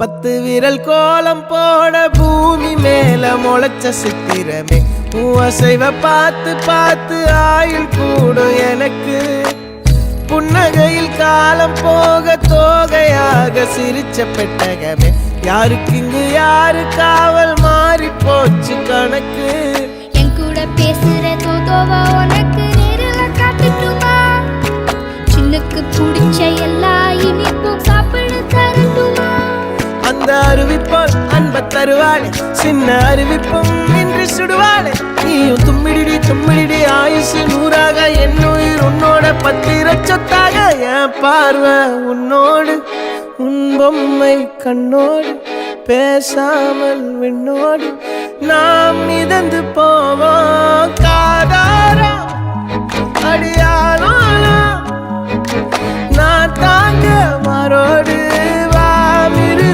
10 விரல் கோலம் போட பூமி மேல முளைச்ச சித்திரமே அசைவ பார்த்து பார்த்து ஆயுள் கூடும் எனக்கு புன்னகையில் காலம் போக தோகையாக சிரிச்ச பெட்டகமே யாருக்கு இங்கு யாரு காவல் மாறி போச்சு கணக்கு என் கூட பேசுற தோதோவா உனக்கு நேரில் காட்டுட்டுமா சின்னுக்கு பிடிச்ச எல்லா இனிப்பும் சாப்பிட தரட்டுமா அந்த அறிவிப்பால் அன்ப தருவாளே சின்ன அறிவிப்பும் இன்று சுடுவாளே நீயும் தும்மிடி தும்மிடி ஆயுசு 100ஆக என் உயிர் உன்னோட 10 சொத்தாக என் பார்வை உன்னோடு உன் பொம்மை கண்ணோடு பேசாமல் விண்ணோடு நாம் மிதந்து போவோம் காதாரா அடியாள